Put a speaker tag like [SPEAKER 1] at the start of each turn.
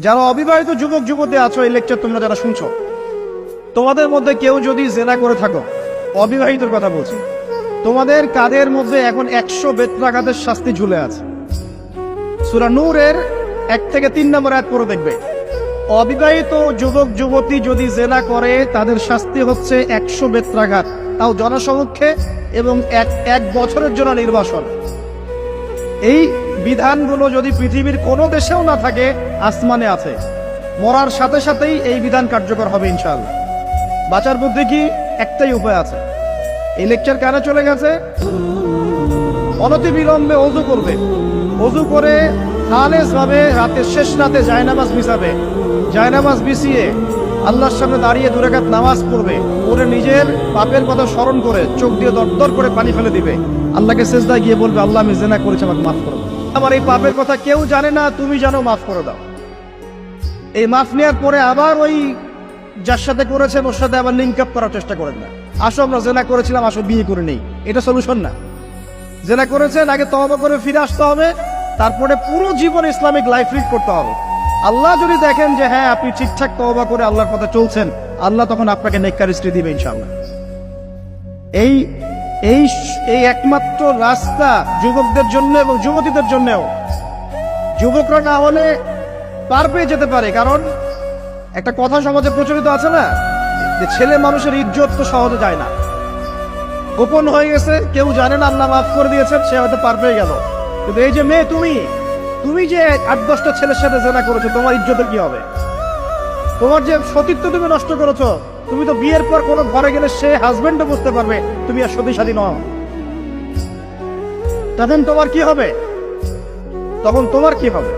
[SPEAKER 1] যারা অবিবাহিত যুবক যুবতী আছো, এই লেকচার তোমরা যারা শুনছো, তোমাদের মধ্যে কেউ যদি জেনা করে থাকো, অবিবাহিতর কথা বলছি, তোমাদের কাদের মধ্যে এখন 100 বেত্রাঘাতের শাস্তি ঝুলে আছে। সূরা নূরের 1 থেকে 3 নম্বর আয়াত পড়ে দেখবে, অবিবাহিত যুবক যুবতী যদি জেনা করে তাদের শাস্তি হচ্ছে 100 বেত্রাঘাত, তাও জনসমক্ষে, এবং এক বছরের জন্য নির্বাসন। এই বিধানগুলো যদি পৃথিবীর কোনো দেশেও না থাকে, আসমানে আছে। মরার সাথে সাথেই এই বিধান কার্যকর হবে ইনশাআল্লাহ। বাঁচার বুদ্ধি কি? একটাই উপায় আছে। এই লেকচার কানে চলে গেছে, অনতি বিলম্বে ওযু করবে। ওযু করে খালেস ভাবে রাতের শেষ রাতে জায়নামাজ বিছাবে। জায়নামাজ বিছিয়ে আল্লাহর সামনে দাঁড়িয়ে 2 রাকাত নামাজ পড়বে। পড়ে নিজের পাপের কথা স্মরণ করে চোখ দিয়ে দরদর করে পানি ফেলে দিবে। আল্লাহকে সিজদায় গিয়ে বলবে, আল্লাহ আমি জিনা করেছি, আমাকে মাফ করো। আমার এই পাপের কথা কেউ জানে না, তুমি জানো, মাফ করে দাও। এই মাফ নেওয়ার পরে আবার ওই যার সাথে করেছেন ওর সাথে আবার লিঙ্ক আপ করার চেষ্টা করেন না। আসো আমরা জেনা করেছিলাম, আসো বিয়ে করে নেই, এটা সলিউশন না। জেনা করেছেন, আগে তওবা করে ফিরে আসতে হবে, তারপরে পুরো জীবন ইসলামিক লাইফ লিড করতে হবে। আল্লাহ যদি দেখেন যে হ্যাঁ আপনি ঠিকঠাক তওবা করে আল্লাহর পথে চলছেন, আল্লাহ তখন আপনাকে নেককার স্ত্রী দিবে ইনশাআল্লাহ। এই এই এই একমাত্র রাস্তা যুবকদের জন্য এবং যুবতীদের জন্যও। যুবকরা না হলে পার পেয়ে যেতে পারে, কারণ একটা কথা সমাজে প্রচলিত আছে না, যে ছেলে মানুষের ইজ্জত তো সহজে যায় না। গোপন হয়ে গেছে, কেউ জানে না, আল্লাহ মাফ করে দিয়েছেন, সে হয়তো পার পেয়ে গেল। কিন্তু এই যে মেয়ে, তুমি যে 8-10টা ছেলের সাথে জেনা করেছো, তোমার ইজ্জতের কি হবে? তোমার যে সতীত্ব তুমি নষ্ট করেছো, তুমি তো বিয়ের পর কোনো ঘরে গেলে সে হাজবেন্ডও বুঝতে পারবে তুমি আর সতী সাথী নও। তখন তোমার কি হবে?